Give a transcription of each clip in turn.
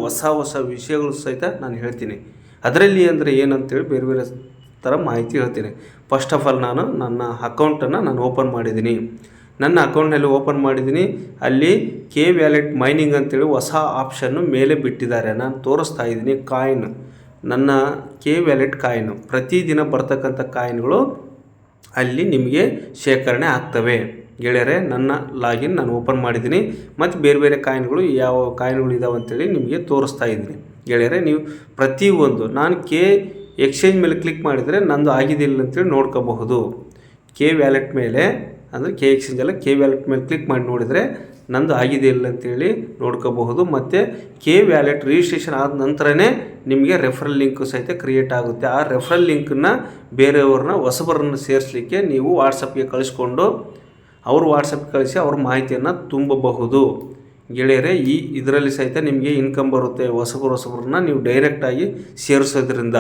ಹೊಸ ವಿಷಯಗಳು ಸಹಿತ ನಾನು ಹೇಳ್ತೀನಿ. ಅದರಲ್ಲಿ ಅಂದರೆ ಏನಂತೇಳಿ ಬೇರೆ ಬೇರೆ ಥರ ಮಾಹಿತಿ ಹೇಳ್ತೀನಿ. ಫಸ್ಟ್ ಆಫ್ ಆಲ್ ನಾನು ನನ್ನ ಅಕೌಂಟನ್ನು ನಾನು ಓಪನ್ ಮಾಡಿದ್ದೀನಿ. ನನ್ನ ಅಕೌಂಟ್ನಲ್ಲಿ ಓಪನ್ ಮಾಡಿದ್ದೀನಿ. ಅಲ್ಲಿ ಕೆ ವ್ಯಾಲೆಟ್ ಮೈನಿಂಗ್ ಅಂತೇಳಿ ಹೊಸ ಆಪ್ಷನ್ನು ಮೇಲೆ ಬಿಟ್ಟಿದ್ದಾರೆ. ನಾನು ತೋರಿಸ್ತಾ ಇದ್ದೀನಿ ಕಾಯಿನ್, ನನ್ನ ಕೆ ವ್ಯಾಲೆಟ್ ಕಾಯಿನು. ಪ್ರತಿದಿನ ಬರ್ತಕ್ಕಂಥ ಕಾಯಿನ್ಗಳು ಅಲ್ಲಿ ನಿಮಗೆ ಶೇಖರಣೆ ಆಗ್ತವೆ ಗೆಳೆಯರೆ. ನನ್ನ ಲಾಗಿನ್ ನಾನು ಓಪನ್ ಮಾಡಿದ್ದೀನಿ ಮತ್ತು ಬೇರೆ ಬೇರೆ ಕಾಯಿನ್ಗಳು ಯಾವ ಕಾಯಿನ್ಗಳು ಇದಾವೆ ಅಂತೇಳಿ ನಿಮಗೆ ತೋರಿಸ್ತಾ ಇದ್ದೀನಿ ಗೆಳೆಯರೆ. ನೀವು ಪ್ರತಿಯೊಂದು ನಾನು ಕೆ ಎಕ್ಸ್ಚೇಂಜ್ ಮೇಲೆ ಕ್ಲಿಕ್ ಮಾಡಿದರೆ ನಂದು ಆಗಿದಿಲ್ಲ ಅಂತೇಳಿ ನೋಡ್ಕೋಬಹುದು. ಕೆ ವ್ಯಾಲೆಟ್ ಮೇಲೆ ಅಂದರೆ ಕೆ ಎಕ್ಸ್ಚೇಂಜ್ ಅಲ್ಲ, ಕೆ ವ್ಯಾಲೆಟ್ ಮೇಲೆ ಕ್ಲಿಕ್ ಮಾಡಿ ನೋಡಿದರೆ ನಂದು ಆಗಿದೆ ಇಲ್ಲ ಅಂತೇಳಿ ನೋಡ್ಕೋಬಹುದು. ಮತ್ತು ಕೆ ವ್ಯಾಲೆಟ್ ರಿಜಿಸ್ಟ್ರೇಷನ್ ಆದ ನಂತರನೇ ನಿಮಗೆ ರೆಫರಲ್ ಲಿಂಕ್ ಸಹಿತ ಕ್ರಿಯೇಟ್ ಆಗುತ್ತೆ. ಆ ರೆಫರಲ್ ಲಿಂಕನ್ನು ಬೇರೆಯವ್ರನ್ನ ಹೊಸಬರನ್ನು ಸೇರಿಸಲಿಕ್ಕೆ ನೀವು ವಾಟ್ಸಪ್ಗೆ ಕಳಿಸ್ಕೊಂಡು ಅವರು ವಾಟ್ಸಪ್ಗೆ ಕಳಿಸಿ ಅವ್ರ ಮಾಹಿತಿಯನ್ನು ತುಂಬಬಹುದು ಗೆಳೆಯರೆ. ಇದರಲ್ಲಿ ಸಹಿತ ನಿಮಗೆ ಇನ್ಕಮ್ ಬರುತ್ತೆ ಹೊಸಬರನ್ನ ನೀವು ಡೈರೆಕ್ಟಾಗಿ ಸೇರಿಸೋದ್ರಿಂದ.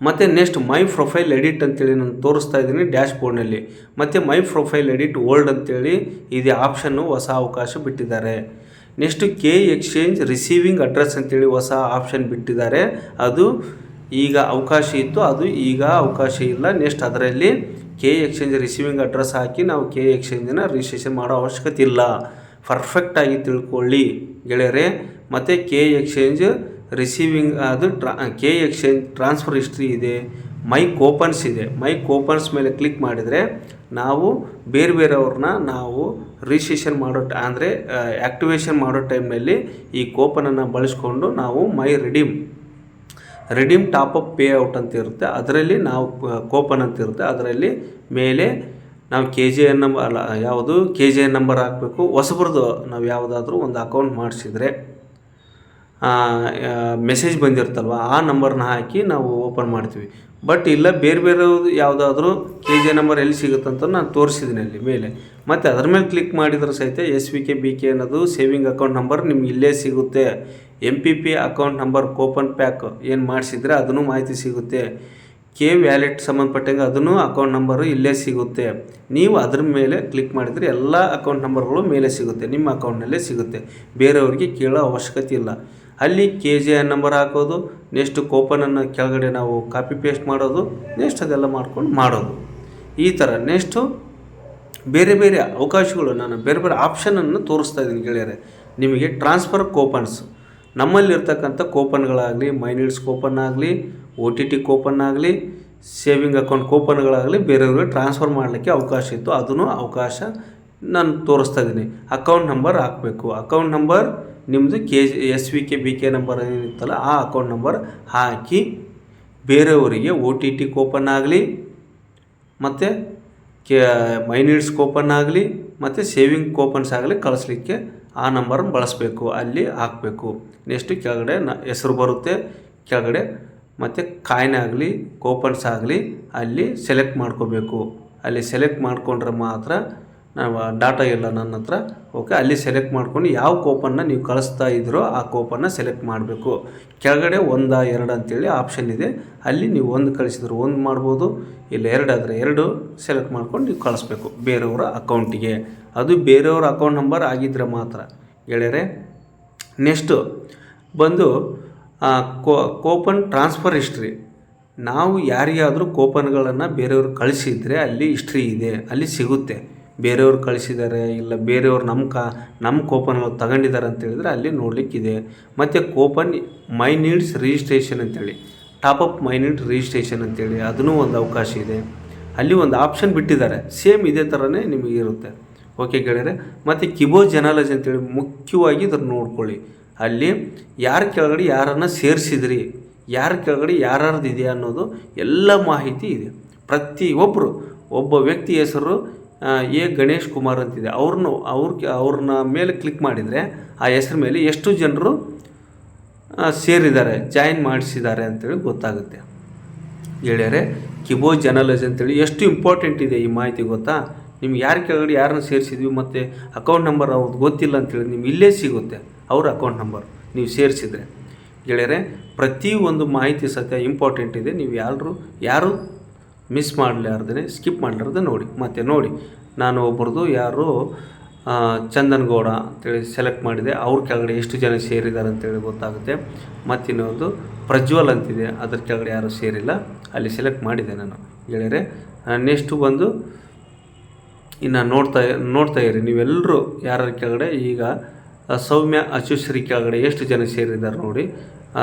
ಮತ್ತು ನೆಕ್ಸ್ಟ್ ಮೈ ಪ್ರೊಫೈಲ್ ಎಡಿಟ್ ಅಂತೇಳಿ ನಾನು ತೋರಿಸ್ತಾ ಇದ್ದೀನಿ ಡ್ಯಾಶ್ ಬೋರ್ಡ್ನಲ್ಲಿ. ಮತ್ತು ಮೈ ಪ್ರೊಫೈಲ್ ಎಡಿಟ್ ಓಲ್ಡ್ ಅಂತೇಳಿ ಇದೆ ಆಪ್ಷನ್ನು ಹೊಸ ಅವಕಾಶ ಬಿಟ್ಟಿದ್ದಾರೆ. Next K exchange receiving address ಅಂತೇಳಿ ಹೊಸ ಆಪ್ಷನ್ ಬಿಟ್ಟಿದ್ದಾರೆ. ಅದು ಈಗ ಅವಕಾಶ ಇತ್ತು, ಅದು ಈಗ ಅವಕಾಶ ಇಲ್ಲ. ನೆಕ್ಸ್ಟ್ ಅದರಲ್ಲಿ ಕೆ ಎಕ್ಸ್ಚೇಂಜ್ ರಿಸೀವಿಂಗ್ ಅಡ್ರೆಸ್ ಹಾಕಿ ನಾವು ಕೆ ಎಕ್ಸ್ಚೇಂಜನ್ನು ರಿಜಿಸ್ಟ್ರೇಷನ್ ಮಾಡೋ ಅವಶ್ಯಕತೆ ಇಲ್ಲ. ಪರ್ಫೆಕ್ಟಾಗಿ ತಿಳ್ಕೊಳ್ಳಿ ಗೆಳೆಯರೆ. ಮತ್ತು ಕೆ ಎಕ್ಸ್ಚೇಂಜ್ ರಿಸೀವಿಂಗ್ ಅದು ಕೆ ಎಕ್ಸ್ಚೇಂಜ್ ಟ್ರಾನ್ಸ್ಫರ್ ಹಿಸ್ಟ್ರಿ ಇದೆ, ಮೈ ಕೂಪನ್ಸ್ ಇದೆ. ಮೈ ಕೂಪನ್ಸ್ ಮೇಲೆ ಕ್ಲಿಕ್ ಮಾಡಿದರೆ ನಾವು ಬೇರೆಯವ್ರನ್ನ ನಾವು ರಿಜಿಸ್ಟ್ರೇಷನ್ ಮಾಡೋ ಅಂದರೆ ಆ್ಯಕ್ಟಿವೇಷನ್ ಮಾಡೋ ಟೈಮ್ನಲ್ಲಿ ಈ ಕೂಪನನ್ನು ಬಳಸ್ಕೊಂಡು ನಾವು ಮೈ ರಿಡೀಮ್ ಟಾಪಪ್ ಪೇ ಔಟ್ ಅಂತ ಇರುತ್ತೆ. ಅದರಲ್ಲಿ ನಾವು ಕೂಪನ್ ಅಂತ ಇರುತ್ತೆ, ಅದರಲ್ಲಿ ಮೇಲೆ ನಾವು KJN ನಂಬರ್ ಅಲ್ಲ, ಯಾವುದು KJN ನಂಬರ್ ಹಾಕಬೇಕು. ಹೊಸಬ್ರದ್ದು ನಾವು ಯಾವುದಾದ್ರೂ ಒಂದು ಅಕೌಂಟ್ ಮಾಡಿಸಿದರೆ ಮೆಸೇಜ್ ಬಂದಿರ್ತಲ್ವ, ಆ ನಂಬರ್ನ ಹಾಕಿ ನಾವು ಓಪನ್ ಮಾಡ್ತೀವಿ. ಬಟ್ ಇಲ್ಲ ಬೇರೆ ಯಾವುದಾದ್ರೂ KJN ನಂಬರ್ ಎಲ್ಲಿ ಸಿಗುತ್ತಂತ ನಾನು ತೋರಿಸಿದ್ದೀನಿ ಅಲ್ಲಿ ಮೇಲೆ. ಮತ್ತು ಅದರ ಮೇಲೆ ಕ್ಲಿಕ್ ಮಾಡಿದ್ರೆ ಸಹಿತ SVK BK ಅನ್ನೋದು ಸೇವಿಂಗ್ ಅಕೌಂಟ್ ನಂಬರ್ ನಿಮ್ಗೆ ಇಲ್ಲೇ ಸಿಗುತ್ತೆ. MPP account number coupon pack ಏನು ಮಾಡಿಸಿದ್ರೆ ಅದನ್ನು ಮಾಹಿತಿ ಸಿಗುತ್ತೆ. ಕೆ ವ್ಯಾಲೆಟ್ ಸಂಬಂಧಪಟ್ಟಂಗೆ ಅದನ್ನು ಅಕೌಂಟ್ ನಂಬರು ಇಲ್ಲೇ ಸಿಗುತ್ತೆ. ನೀವು ಅದ್ರ ಮೇಲೆ ಕ್ಲಿಕ್ ಮಾಡಿದರೆ ಎಲ್ಲ ಅಕೌಂಟ್ ನಂಬರ್ಗಳು ಮೇಲೆ ಸಿಗುತ್ತೆ, ನಿಮ್ಮ ಅಕೌಂಟ್ನಲ್ಲೇ ಸಿಗುತ್ತೆ. ಬೇರೆಯವ್ರಿಗೆ ಕೇಳೋ ಅವಶ್ಯಕತೆ ಇಲ್ಲ. ಅಲ್ಲಿ KJN ನಂಬರ್ ಹಾಕೋದು, ನೆಕ್ಸ್ಟ್ ಕೂಪನನ್ನು ಕೆಳಗಡೆ ನಾವು ಕಾಪಿ ಪೇಸ್ಟ್ ಮಾಡೋದು, ನೆಕ್ಸ್ಟ್ ಅದೆಲ್ಲ ಮಾಡೋದು ಈ ಥರ. ನೆಕ್ಸ್ಟು ಬೇರೆ ಬೇರೆ ಅವಕಾಶಗಳು ನಾನು ಬೇರೆ ಬೇರೆ ಆಪ್ಷನನ್ನು ತೋರಿಸ್ತಾ ಇದ್ದೀನಿ ಗೆಳೆಯರೆ. ನಿಮಗೆ ಟ್ರಾನ್ಸ್ಫರ್ ಕೂಪನ್ಸ್ ನಮ್ಮಲ್ಲಿರ್ತಕ್ಕಂಥ ಕೂಪನ್ಗಳಾಗಲಿ, ಮೈನೀಡ್ಸ್ ಕೂಪನ್ ಆಗಲಿ, OTT ಕೂಪನ್ ಆಗಲಿ, ಸೇವಿಂಗ್ ಅಕೌಂಟ್ ಕೂಪನ್ಗಳಾಗಲಿ ಬೇರೆಯವ್ರಿಗೆ ಟ್ರಾನ್ಸ್ಫರ್ ಮಾಡಲಿಕ್ಕೆ ಅವಕಾಶ ಇತ್ತು. ಅದನ್ನು ಅವಕಾಶ ನಾನು ತೋರಿಸ್ತಾ ಇದ್ದೀನಿ. ಅಕೌಂಟ್ ನಂಬರ್ ಹಾಕಬೇಕು. ಅಕೌಂಟ್ ನಂಬರ್ ನಿಮ್ಮದು SVK BK ನಂಬರ್ ಏನಿತ್ತಲ್ಲ ಆ ಅಕೌಂಟ್ ನಂಬರ್ ಹಾಕಿ ಬೇರೆಯವರಿಗೆ OTT ಕೂಪನ್ ಆಗಲಿ, ಮತ್ತು ಮೈನೀಡ್ಸ್ ಕೂಪನ್ ಆಗಲಿ, ಮತ್ತು ಸೇವಿಂಗ್ ಕೂಪನ್ಸ್ ಆಗಲಿ ಕಳಿಸ್ಲಿಕ್ಕೆ ಆ ನಂಬರನ್ನು ಬಳಸಬೇಕು, ಅಲ್ಲಿ ಹಾಕಬೇಕು. ನೆಕ್ಸ್ಟು ಕೆಳಗಡೆ ಹೆಸರು ಬರುತ್ತೆ ಕೆಳಗಡೆ, ಮತ್ತು ಕಾಯಿನ್ ಆಗಲಿ ಕೂಪನ್ಸ್ ಆಗಲಿ ಅಲ್ಲಿ ಸೆಲೆಕ್ಟ್ ಮಾಡ್ಕೋಬೇಕು. ಅಲ್ಲಿ ಸೆಲೆಕ್ಟ್ ಮಾಡಿಕೊಂಡ್ರೆ ಮಾತ್ರ ನಾವು ಡಾಟಾ ಇಲ್ಲ ನನ್ನ ಹತ್ರ. ಓಕೆ, ಅಲ್ಲಿ ಸೆಲೆಕ್ಟ್ ಮಾಡ್ಕೊಂಡು ಯಾವ ಕೂಪನ್ನ ನೀವು ಕಳಿಸ್ತಾ ಇದ್ರೋ ಆ ಕೂಪನ್ನ ಸೆಲೆಕ್ಟ್ ಮಾಡಬೇಕು. ಕೆಳಗಡೆ 1, 2 ಅಂತೇಳಿ ಆಪ್ಷನ್ ಇದೆ. ಅಲ್ಲಿ ನೀವು 1 ಕಳಿಸಿದ್ರು 1 ಮಾಡ್ಬೋದು, ಇಲ್ಲ 2 ಆದರೆ 2 ಸೆಲೆಕ್ಟ್ ಮಾಡ್ಕೊಂಡು ನೀವು ಕಳಿಸ್ಬೇಕು ಬೇರೆಯವರ ಅಕೌಂಟಿಗೆ. ಅದು ಬೇರೆಯವ್ರ ಅಕೌಂಟ್ ನಂಬರ್ ಆಗಿದ್ದರೆ ಮಾತ್ರ ಗೆಳೆಯರೆ. ನೆಕ್ಸ್ಟು ಬಂದು ಕೂಪನ್ ಟ್ರಾನ್ಸ್ಫರ್ ಹಿಸ್ಟ್ರಿ. ನಾವು ಯಾರಿಗಾದರೂ ಕೂಪನ್ಗಳನ್ನು ಬೇರೆಯವ್ರು ಕಳಿಸಿದರೆ ಅಲ್ಲಿ ಹಿಸ್ಟ್ರಿ ಇದೆ, ಅಲ್ಲಿ ಸಿಗುತ್ತೆ. ಬೇರೆಯವ್ರು ಕಳಿಸಿದ್ದಾರೆ, ಇಲ್ಲ ಬೇರೆಯವ್ರು ನಮ್ಮ ಕೂಪನ್ಗಳು ತಗೊಂಡಿದ್ದಾರೆ ಅಂತೇಳಿದರೆ ಅಲ್ಲಿ ನೋಡಲಿಕ್ಕಿದೆ. ಮತ್ತು ಕೂಪನ್ ಮೈ ನೀಡ್ಸ್ ರಿಜಿಸ್ಟ್ರೇಷನ್ ಅಂತೇಳಿ, ಟಾಪಪ್ ಮೈ ನೀಡ್ ರಿಜಿಸ್ಟ್ರೇಷನ್ ಅಂತೇಳಿ ಅದನ್ನೂ ಒಂದು ಅವಕಾಶ ಇದೆ. ಅಲ್ಲಿ ಒಂದು ಆಪ್ಷನ್ ಬಿಟ್ಟಿದ್ದಾರೆ, ಸೇಮ್ ಇದೇ ಥರನೇ ನಿಮಗೆ ಇರುತ್ತೆ. ಓಕೆ ಗೆಳೆಯರೆ. ಮತ್ತು ಕಿಬೋ ಜನಾಲಜ್ ಅಂತೇಳಿ ಮುಖ್ಯವಾಗಿ ಇದನ್ನು ನೋಡ್ಕೊಳ್ಳಿ. ಅಲ್ಲಿ ಯಾರ ಕೆಳಗಡೆ ಯಾರನ್ನು ಸೇರಿಸಿದ್ರಿ, ಯಾರ ಕೆಳಗಡೆ ಯಾರ್ಯಾರ್ದು ಇದೆ ಅನ್ನೋದು ಎಲ್ಲ ಮಾಹಿತಿ ಇದೆ. ಪ್ರತಿಯೊಬ್ಬರು ಒಬ್ಬ ವ್ಯಕ್ತಿ ಹೆಸರು ಗಣೇಶ್ ಕುಮಾರ್ ಅಂತಿದೆ. ಅವ್ರನ್ನ ಮೇಲೆ ಕ್ಲಿಕ್ ಮಾಡಿದರೆ ಆ ಹೆಸರು ಮೇಲೆ ಎಷ್ಟು ಜನರು ಸೇರಿದ್ದಾರೆ, ಜಾಯಿನ್ ಮಾಡಿಸಿದ್ದಾರೆ ಅಂತೇಳಿ ಗೊತ್ತಾಗುತ್ತೆ ಗೆಳೆಯರೆ. ಕಿಬೋ ಜರ್ನಲಿಸ್ಟ್ ಅಂತೇಳಿ ಎಷ್ಟು ಇಂಪಾರ್ಟೆಂಟ್ ಇದೆ ಈ ಮಾಹಿತಿ ಗೊತ್ತಾ? ನಿಮ್ಗೆ ಯಾರ ಕೆಳಗಡೆ ಯಾರನ್ನ ಸೇರಿಸಿದ್ವಿ ಮತ್ತು ಅಕೌಂಟ್ ನಂಬರ್ ಅವ್ರದ್ದು ಗೊತ್ತಿಲ್ಲ ಅಂತೇಳಿ ನಿಮ್ಗೆ ಇಲ್ಲೇ ಸಿಗುತ್ತೆ ಅವ್ರ ಅಕೌಂಟ್ ನಂಬರ್ ನೀವು ಸೇರಿಸಿದರೆ ಗೆಳೆಯರೆ. ಪ್ರತಿಯೊಂದು ಮಾಹಿತಿ ಸತ್ಯ ಇಂಪಾರ್ಟೆಂಟ್ ಇದೆ. ನೀವು ಯಾರು ಮಿಸ್ ಮಾಡಲಾರ್ದೇ ಸ್ಕಿಪ್ ಮಾಡಲಾರ್ದೆ ನೋಡಿ. ಮತ್ತು ನೋಡಿ, ನಾನು ಒಬ್ಬರದು ಯಾರು ಚಂದನ್ ಗೌಡ ಅಂತೇಳಿ ಸೆಲೆಕ್ಟ್ ಮಾಡಿದೆ. ಅವ್ರ ಕೆಳಗಡೆ ಎಷ್ಟು ಜನ ಸೇರಿದ್ದಾರೆ ಅಂತೇಳಿ ಗೊತ್ತಾಗುತ್ತೆ. ಮತ್ತು ಇನ್ನೊಂದು ಪ್ರಜ್ವಲ್ ಅಂತಿದೆ, ಅದ್ರ ಕೆಳಗಡೆ ಯಾರೂ ಸೇರಿಲ್ಲ, ಅಲ್ಲಿ ಸೆಲೆಕ್ಟ್ ಮಾಡಿದೆ ನಾನು ಗೆಳೆಯರೆ. ನೆಕ್ಸ್ಟು ಬಂದು ಇನ್ನು ನೋಡ್ತಾ ಇರಿ ನೀವೆಲ್ಲರೂ ಯಾರ ಕೆಳಗಡೆ. ಈಗ ಸೌಮ್ಯ ಅಚುಶ್ರೀ ಕೆಳಗಡೆ ಎಷ್ಟು ಜನ ಸೇರಿದ್ದಾರೆ ನೋಡಿ.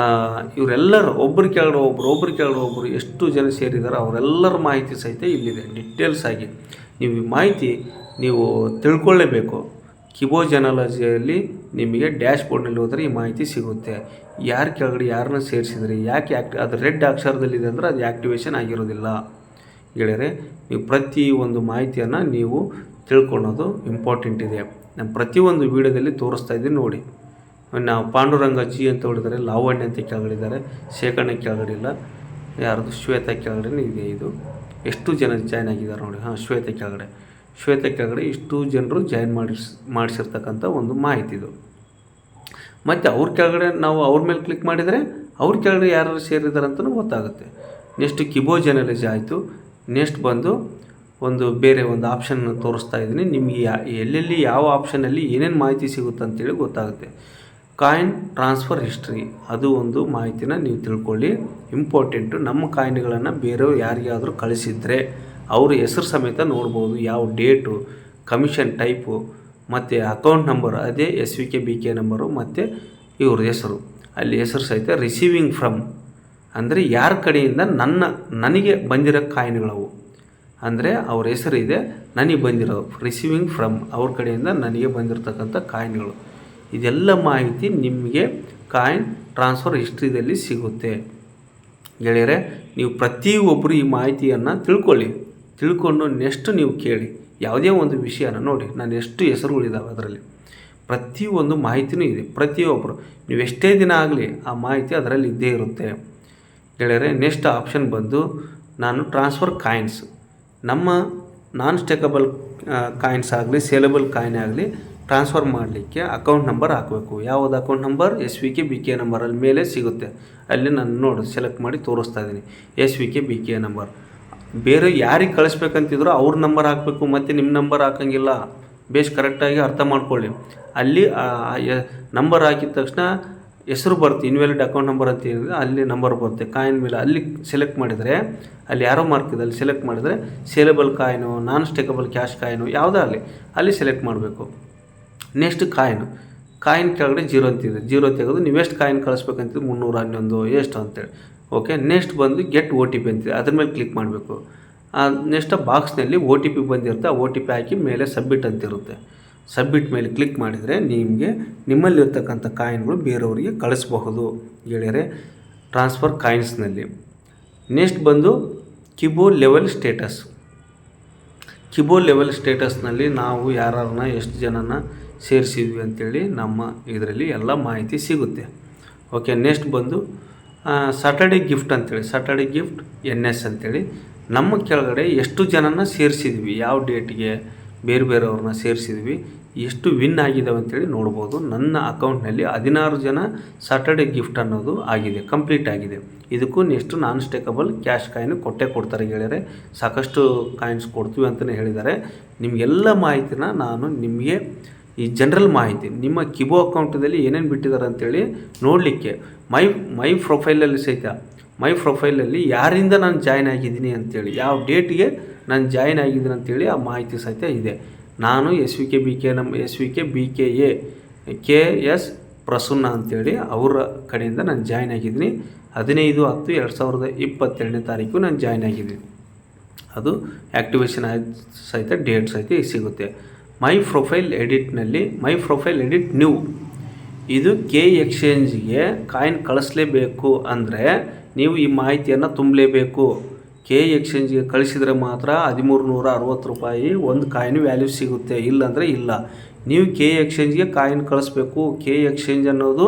ಇವರೆಲ್ಲರೂ ಒಬ್ಬರ ಕೆಳಗಡೆ ಒಬ್ಬರು ಎಷ್ಟು ಜನ ಸೇರಿದ್ದಾರೆ ಅವರೆಲ್ಲರ ಮಾಹಿತಿ ಸಹಿತ ಇಲ್ಲಿದೆ ಡೀಟೇಲ್ಸ್ ಆಗಿ. ನೀವು ಈ ಮಾಹಿತಿ ನೀವು ತಿಳ್ಕೊಳ್ಳೇಬೇಕು. ಕಿಬೋ ಜನಲಾಜಿಯಲ್ಲಿ ನಿಮಗೆ ಡ್ಯಾಶ್ ಬೋರ್ಡ್ನಲ್ಲಿ ಹೋದರೆ ಈ ಮಾಹಿತಿ ಸಿಗುತ್ತೆ. ಯಾರ ಕೆಳಗಡೆ ಯಾರನ್ನ ಸೇರಿಸಿದ್ರಿ, ಯಾಕೆ ಅದು ರೆಡ್ ಅಕ್ಷರದಲ್ಲಿದೆ ಅಂದರೆ ಅದು ಆ್ಯಕ್ಟಿವೇಶನ್ ಆಗಿರೋದಿಲ್ಲ ಗೆಳೆಯರೆ. ನೀವು ಪ್ರತಿ ಒಂದು ಮಾಹಿತಿಯನ್ನು ನೀವು ತಿಳ್ಕೊಳ್ಳೋದು ಇಂಪಾರ್ಟೆಂಟ್ ಇದೆ. ನಾನು ಪ್ರತಿಯೊಂದು ವೀಡಿಯೋದಲ್ಲಿ ತೋರಿಸ್ತಾ ಇದ್ದೀನಿ ನೋಡಿ. ನಾವು ಪಾಂಡುರಂಗ ಜಿ ಅಂತ ಹೇಳಿದರೆ, ಲಾವಣ್ಯ ಅಂತ ಕೆಳಗಡಿದ್ದಾರೆ, ಶೇಖರಣೆ ಕೆಳಗಡಿಲ್ಲ, ಯಾರ್ದು ಶ್ವೇತಾ ಕೆಳಗಡೆ ಇದೆ. ಇದು ಎಷ್ಟು ಜನ ಜಾಯ್ನ್ ಆಗಿದ್ದಾರೆ ನೋಡಿ. ಶ್ವೇತಾ ಕೆಳಗಡೆ ಇಷ್ಟು ಜನರು ಜಾಯ್ನ್ ಮಾಡಿಸಿರ್ತಕ್ಕಂಥ ಒಂದು ಮಾಹಿತಿ ಇದು. ಮತ್ತು ಅವ್ರ ಕೆಳಗಡೆ ನಾವು ಅವ್ರ ಮೇಲೆ ಕ್ಲಿಕ್ ಮಾಡಿದರೆ ಅವ್ರ ಕೆಳಗಡೆ ಯಾರು ಸೇರಿದ್ದಾರೆ ಅಂತಲೂ ಗೊತ್ತಾಗುತ್ತೆ. ನೆಕ್ಸ್ಟ್ ಕಿಬೋ ಜನಲಜಿ ಆಯಿತು. ನೆಕ್ಸ್ಟ್ ಬಂದು ಒಂದು ಬೇರೆ ಒಂದು ಆಪ್ಷನ್ ತೋರಿಸ್ತಾ ಇದ್ದೀನಿ ನಿಮಗೆ. ಎಲ್ಲೆಲ್ಲಿ ಯಾವ ಆಪ್ಷನಲ್ಲಿ ಏನೇನು ಮಾಹಿತಿ ಸಿಗುತ್ತೆ ಅಂತೇಳಿ ಗೊತ್ತಾಗುತ್ತೆ. ಕಾಯಿನ್ ಟ್ರಾನ್ಸ್ಫರ್ ಹಿಸ್ಟ್ರಿ, ಅದು ಒಂದು ಮಾಹಿತಿನ ನೀವು ತಿಳ್ಕೊಳ್ಳಿ, ಇಂಪಾರ್ಟೆಂಟು. ನಮ್ಮ ಕಾಯಿನ್ಗಳನ್ನು ಬೇರೆಯವ್ರು ಯಾರಿಗಾದರೂ ಕಳಿಸಿದರೆ ಅವ್ರ ಹೆಸರು ಸಮೇತ ನೋಡ್ಬೋದು, ಯಾವ ಡೇಟು, ಕಮಿಷನ್ ಟೈಪು, ಮತ್ತು ಅಕೌಂಟ್ ನಂಬರ್, ಅದೇ SVK BK ನಂಬರು, ಮತ್ತು ಇವ್ರ ಹೆಸರು, ಅಲ್ಲಿ ಹೆಸರು ಸಹಿತ ರಿಸೀವಿಂಗ್ ಫ್ರಮ್ ಅಂದರೆ ಯಾರ ಕಡೆಯಿಂದ ನನಗೆ ಬಂದಿರೋ ಕಾಯಿನ್ಗಳವು, ಅಂದರೆ ಅವ್ರ ಹೆಸರಿದೆ, ನನಗೆ ಬಂದಿರೋ ರಿಸೀವಿಂಗ್ ಫ್ರಮ್, ಅವ್ರ ಕಡೆಯಿಂದ ನನಗೆ ಬಂದಿರತಕ್ಕಂಥ ಕಾಯಿನ್ಗಳು. ಇದೆಲ್ಲ ಮಾಹಿತಿ ನಿಮಗೆ ಕಾಯಿನ್ ಟ್ರಾನ್ಸ್ಫರ್ ಹಿಸ್ಟ್ರಿದಲ್ಲಿ ಸಿಗುತ್ತೆ ಗೆಳೆಯರೆ. ನೀವು ಪ್ರತಿಯೊಬ್ಬರು ಈ ಮಾಹಿತಿಯನ್ನು ತಿಳ್ಕೊಂಡು ನೆಕ್ಸ್ಟ್ ನೀವು ಕೇಳಿ. ಯಾವುದೇ ಒಂದು ವಿಷಯನ ನೋಡಿ, ನಾನು ಎಷ್ಟು ಹೆಸರುಗಳಿದ್ದಾವೆ ಅದರಲ್ಲಿ, ಪ್ರತಿಯೊಂದು ಮಾಹಿತಿನೂ ಇದೆ. ಪ್ರತಿಯೊಬ್ಬರು ನೀವು ಎಷ್ಟೇ ದಿನ ಆಗಲಿ ಆ ಮಾಹಿತಿ ಅದರಲ್ಲಿ ಇದ್ದೇ ಇರುತ್ತೆ ಗೆಳೆಯರೆ. ನೆಕ್ಸ್ಟ್ ಆಪ್ಷನ್ ಬಂದು ನಾನು ಟ್ರಾನ್ಸ್ಫರ್ ಕಾಯಿನ್ಸ್, ನಮ್ಮ ನಾನ್ ಸ್ಟೇಕಬಲ್ ಕಾಯಿನ್ಸ್ ಆಗಲಿ ಸೇಲೆಬಲ್ ಕಾಯಿನ್ ಆಗಲಿ ಟ್ರಾನ್ಸ್ಫರ್ ಮಾಡಲಿಕ್ಕೆ ಅಕೌಂಟ್ ನಂಬರ್ ಹಾಕಬೇಕು. ಯಾವುದು account number? SVK BK number ಅಲ್ಲಿ ಮೇಲೆ ಸಿಗುತ್ತೆ. ಅಲ್ಲಿ ನಾನು ನೋಡಿ ಸೆಲೆಕ್ಟ್ ಮಾಡಿ ತೋರಿಸ್ತಾ ಇದ್ದೀನಿ SVK BK ನಂಬರ್. ಬೇರೆ ಯಾರಿಗೆ ಕಳಿಸ್ಬೇಕಂತಿದ್ರು ಅವ್ರ ನಂಬರ್ ಹಾಕಬೇಕು, ಮತ್ತು ನಿಮ್ಮ ನಂಬರ್ ಹಾಕೋಂಗಿಲ್ಲ. ಬೇಸ್ ಕರೆಕ್ಟಾಗಿ ಅರ್ಥ ಮಾಡ್ಕೊಳ್ಳಿ. ಅಲ್ಲಿ ನಂಬರ್ ಹಾಕಿದ ತಕ್ಷಣ ಹೆಸರು ಬರುತ್ತೆ, ಇನ್ವ್ಯಾಲಿಡ್ ಅಕೌಂಟ್ ನಂಬರ್ ಅಂತ ಹೇಳಿದ್ರೆ ಅಲ್ಲಿ ನಂಬರ್ ಬರುತ್ತೆ. ಕಾಯಿನ್ ಮೇಲೆ ಅಲ್ಲಿ ಸೆಲೆಕ್ಟ್ ಮಾಡಿದರೆ, ಅಲ್ಲಿ ಯಾರೋ ಮಾರ್ಕಿದೆ ಅಲ್ಲಿ ಸೆಲೆಕ್ಟ್ ಮಾಡಿದರೆ ಸೇಲೆಬಲ್ ಕಾಯಿನು, ನಾನ್ ಸ್ಟೇಕಬಲ್ ಕ್ಯಾಶ್ ಕಾಯಿನು ಯಾವುದೇ ಅಲ್ಲಿ ಸೆಲೆಕ್ಟ್ ಮಾಡಬೇಕು. ನೆಕ್ಸ್ಟ್ ಕಾಯಿನ್ ಕೆಳಗಡೆ 0 ಅಂತಿದೆ, 0 ತೆಗೆದು ನೀವು ಎಷ್ಟು ಕಾಯಿನ್ ಕಳಿಸ್ಬೇಕಂತಿದ್ದು 311 ಎಷ್ಟು ಅಂತೇಳಿ. ಓಕೆ, ನೆಕ್ಸ್ಟ್ ಬಂದು ಗೆಟ್ OTP ಅಂತಿದೆ, ಅದ್ರ ಮೇಲೆ ಕ್ಲಿಕ್ ಮಾಡಬೇಕು. ನೆಕ್ಸ್ಟ್ ಬಾಕ್ಸ್ನಲ್ಲಿ OTP ಬಂದಿರುತ್ತೆ, ಆ OTP ಹಾಕಿ ಮೇಲೆ ಸಬ್ಮಿಟ್ ಅಂತಿರುತ್ತೆ. ಸಬ್ಮಿಟ್ ಮೇಲೆ ಕ್ಲಿಕ್ ಮಾಡಿದರೆ ನಿಮ್ಮಲ್ಲಿರ್ತಕ್ಕಂಥ ಕಾಯಿನ್ಗಳು ಬೇರೆಯವರಿಗೆ ಕಳಿಸಬಹುದು ಗೆಳೆಯರೆ, ಟ್ರಾನ್ಸ್ಫರ್ ಕಾಯಿನ್ಸ್ನಲ್ಲಿ. ನೆಕ್ಸ್ಟ್ ಬಂದು ಕಿಬೋ ಲೆವೆಲ್ ಸ್ಟೇಟಸ್ನಲ್ಲಿ ನಾವು ಯಾರನ್ನ ಎಷ್ಟು ಜನನ ಸೇರಿಸಿದ್ವಿ ಅಂಥೇಳಿ ನಮ್ಮ ಇದರಲ್ಲಿ ಎಲ್ಲ ಮಾಹಿತಿ ಸಿಗುತ್ತೆ. ಓಕೆ, ನೆಕ್ಸ್ಟ್ ಬಂದು ಸಾಟರ್ಡೆ ಗಿಫ್ಟ್ NS ಅಂಥೇಳಿ ನಮ್ಮ ಕೆಳಗಡೆ ಎಷ್ಟು ಜನನ ಸೇರಿಸಿದ್ವಿ, ಯಾವ ಡೇಟ್ಗೆ ಬೇರೆಯವ್ರನ್ನ ಸೇರಿಸಿದ್ವಿ, ಎಷ್ಟು ವಿನ್ ಆಗಿದ್ದಾವೆ ಅಂತೇಳಿ ನೋಡ್ಬೋದು. ನನ್ನ ಅಕೌಂಟ್ನಲ್ಲಿ 16 ಜನ ಸಾಟರ್ಡೆ ಗಿಫ್ಟ್ ಅನ್ನೋದು ಆಗಿದೆ, ಕಂಪ್ಲೀಟ್ ಆಗಿದೆ. ಇದಕ್ಕೂ ನೆಕ್ಸ್ಟ್ ನಾನ್ ಸ್ಟೇಕಬಲ್ ಕ್ಯಾಶ್ ಕಾಯಿನ್ ಕೊಡ್ತಾರೆ ಗೆಳೆಯರೆ. ಸಾಕಷ್ಟು ಕಾಯಿನ್ಸ್ ಕೊಡ್ತೀವಿ ಅಂತಲೇ ಹೇಳಿದ್ದಾರೆ. ನಿಮಗೆಲ್ಲ ಮಾಹಿತಿನ ನಾನು ನಿಮಗೆ ಈ ಜನರಲ್ ಮಾಹಿತಿ ನಿಮ್ಮ ಕಿಬೋ ಅಕೌಂಟದಲ್ಲಿ ಏನೇನು ಬಿಟ್ಟಿದ್ದಾರೆ ಅಂತೇಳಿ ನೋಡಲಿಕ್ಕೆ ಮೈ ಪ್ರೊಫೈಲಲ್ಲಿ ಯಾರಿಂದ ನಾನು ಜಾಯ್ನ್ ಆಗಿದ್ದೀನಿ ಅಂತೇಳಿ, ಯಾವ ಡೇಟಿಗೆ ನಾನು ಜಾಯ್ನ್ ಆಗಿದ್ದೀನಿ ಅಂತೇಳಿ ಆ ಮಾಹಿತಿ ಸಹಿತ ಇದೆ. ನಾನು SVK BKA KS ಪ್ರಸನ್ನ ಅಂತೇಳಿ ಅವರ ಕಡೆಯಿಂದ ನಾನು ಜಾಯ್ನ್ ಆಗಿದ್ದೀನಿ. 15/10/2022 ನಾನು ಜಾಯ್ನ್ ಆಗಿದ್ದೀನಿ. ಅದು ಆ್ಯಕ್ಟಿವೇಶನ್ ಸಹಿತ ಡೇಟ್ ಸಹಿತ ಸಿಗುತ್ತೆ. ಮೈ ಪ್ರೊಫೈಲ್ ಎಡಿಟ್ ನ್ಯೂ, ಇದು K ಎಕ್ಸ್ಚೇಂಜಿಗೆ ಕಾಯಿನ್ ಕಳಿಸ್ಲೇಬೇಕು ಅಂದರೆ ನೀವು ಈ ಮಾಹಿತಿಯನ್ನು ತುಂಬಲೇಬೇಕು. K ಎಕ್ಸ್ಚೇಂಜಿಗೆ ಕಳಿಸಿದರೆ ಮಾತ್ರ 1360 ರೂಪಾಯಿ ಒಂದು ಕಾಯಿನ್ ವ್ಯಾಲ್ಯೂ ಸಿಗುತ್ತೆ, ಇಲ್ಲಾಂದರೆ ಇಲ್ಲ. ನೀವು K ಎಕ್ಸ್ಚೇಂಜ್ಗೆ ಕಾಯಿನ್ ಕಳಿಸ್ಬೇಕು. K ಎಕ್ಸ್ಚೇಂಜ್ ಅನ್ನೋದು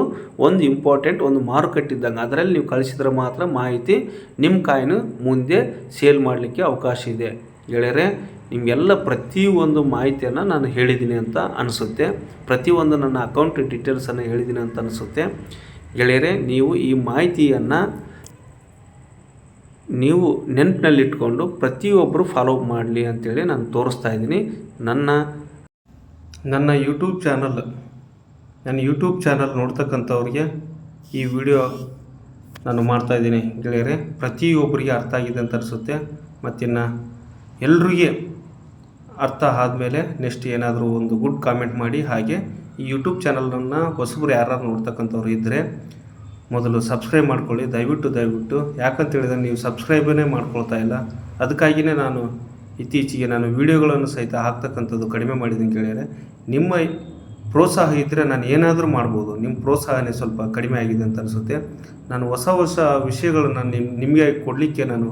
ಒಂದು ಇಂಪಾರ್ಟೆಂಟ್ ಒಂದು ಮಾರುಕಟ್ಟಿದ್ದಂಗೆ, ಅದರಲ್ಲಿ ನೀವು ಕಳಿಸಿದ್ರೆ ಮಾತ್ರ ಮಾಹಿತಿ ನಿಮ್ಮ ಕಾಯಿನು ಮುಂದೆ ಸೇಲ್ ಮಾಡಲಿಕ್ಕೆ ಅವಕಾಶ ಇದೆ ಗೆಳೆಯರೆ. ನಿಮಗೆಲ್ಲ ಪ್ರತಿಯೊಂದು ಮಾಹಿತಿಯನ್ನು ನಾನು ಹೇಳಿದ್ದೀನಿ ಅಂತ ಅನಿಸುತ್ತೆ, ಪ್ರತಿಯೊಂದು ನನ್ನ ಅಕೌಂಟ್ ಡೀಟೇಲ್ಸನ್ನು ಹೇಳಿದ್ದೀನಿ ಅಂತ ಅನಿಸುತ್ತೆ ಗೆಳೆಯರೆ. ನೀವು ಈ ಮಾಹಿತಿಯನ್ನು ನೀವು ನೆನಪಿನಲ್ಲಿಟ್ಕೊಂಡು ಪ್ರತಿಯೊಬ್ಬರು ಫಾಲೋ ಮಾಡಲಿ ಅಂತೇಳಿ ನಾನು ತೋರಿಸ್ತಾ ಇದ್ದೀನಿ. ನನ್ನ ನನ್ನ ಯೂಟ್ಯೂಬ್ ಚಾನಲ್ ನೋಡ್ತಕ್ಕಂಥವ್ರಿಗೆ ಈ ವಿಡಿಯೋ ನಾನು ಮಾಡ್ತಾಯಿದ್ದೀನಿ ಗೆಳೆಯರೆ. ಪ್ರತಿಯೊಬ್ಬರಿಗೆ ಅರ್ಥ ಆಗಿದೆ ಅಂತ ಅನಿಸುತ್ತೆ. ಮತ್ತಿನ್ನು ಎಲ್ರಿಗೆ ಅರ್ಥ ಆದಮೇಲೆ ನೆಕ್ಸ್ಟ್ ಏನಾದರೂ ಒಂದು ಗುಡ್ ಕಾಮೆಂಟ್ ಮಾಡಿ. ಹಾಗೆ ಈ ಯೂಟ್ಯೂಬ್ ಚಾನಲನ್ನು ಹೊಸಬ್ರು ಯಾರು ನೋಡ್ತಕ್ಕಂಥವ್ರು ಇದ್ದರೆ ಮೊದಲು ಸಬ್ಸ್ಕ್ರೈಬ್ ಮಾಡ್ಕೊಳ್ಳಿ ದಯವಿಟ್ಟು. ಯಾಕಂತ ಹೇಳಿದರೆ ನೀವು ಸಬ್ಸ್ಕ್ರೈಬೇ ಮಾಡ್ಕೊಳ್ತಾ ಇಲ್ಲ. ಅದಕ್ಕಾಗಿಯೇ ನಾನು ಇತ್ತೀಚೆಗೆ ವೀಡಿಯೋಗಳನ್ನು ಸಹಿತ ಹಾಕ್ತಕ್ಕಂಥದ್ದು ಕಡಿಮೆ ಮಾಡಿದ್ದೀನಿ ಗೆಳೆಯರೆ. ನಿಮ್ಮ ಪ್ರೋತ್ಸಾಹ ಇದ್ದರೆ ನಾನು ಏನಾದರೂ ಮಾಡ್ಬೋದು. ನಿಮ್ಮ ಪ್ರೋತ್ಸಾಹನೇ ಸ್ವಲ್ಪ ಕಡಿಮೆ ಆಗಿದೆ ಅಂತ ಅನಿಸುತ್ತೆ. ನಾನು ಹೊಸ ವಿಷಯಗಳನ್ನು ನಿಮಗೆ ಕೊಡಲಿಕ್ಕೆ ನಾನು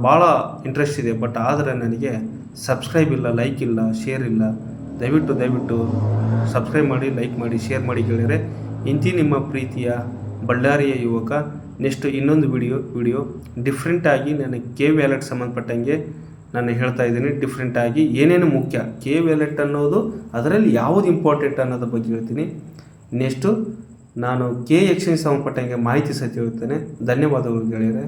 ಭಾಳ ಇಂಟ್ರೆಸ್ಟ್ ಇದೆ. ಬಟ್ ಆದರೆ ನನಗೆ ಸಬ್ಸ್ಕ್ರೈಬ್ ಇಲ್ಲ, ಲೈಕ್ ಇಲ್ಲ, ಶೇರ್ ಇಲ್ಲ. ದಯವಿಟ್ಟು ಸಬ್ಸ್ಕ್ರೈಬ್ ಮಾಡಿ, ಲೈಕ್ ಮಾಡಿ, ಶೇರ್ ಮಾಡಿ ಗೆಳೆಯರೆ. ಇಂತಿ ನಿಮ್ಮ ಪ್ರೀತಿಯ ಬಳ್ಳಾರಿಯ ಯುವಕ. ನೆಕ್ಸ್ಟ್ ಇನ್ನೊಂದು ವಿಡಿಯೋ ಡಿಫ್ರೆಂಟಾಗಿ ನಾನು ಕೆ ವ್ಯಾಲೆಟ್ ಸಂಬಂಧಪಟ್ಟಂಗೆ ನಾನು ಹೇಳ್ತಾ ಇದ್ದೀನಿ. ಡಿಫ್ರೆಂಟಾಗಿ ಏನೇನು ಮುಖ್ಯ ಕೆ ವ್ಯಾಲೆಟ್ ಅನ್ನೋದು, ಅದರಲ್ಲಿ ಯಾವುದು ಇಂಪಾರ್ಟೆಂಟ್ ಅನ್ನೋದ್ರ ಬಗ್ಗೆ ಹೇಳ್ತೀನಿ. ನೆಕ್ಸ್ಟು ನಾನು ಕೆ ಎಕ್ಸ್ಚೇಂಜ್ ಸಂಬಂಧಪಟ್ಟಂಗೆ ಮಾಹಿತಿ ಸಹಿತ ಹೇಳ್ತೇನೆ. ಧನ್ಯವಾದಗಳು ಗೆಳೆಯರೆ.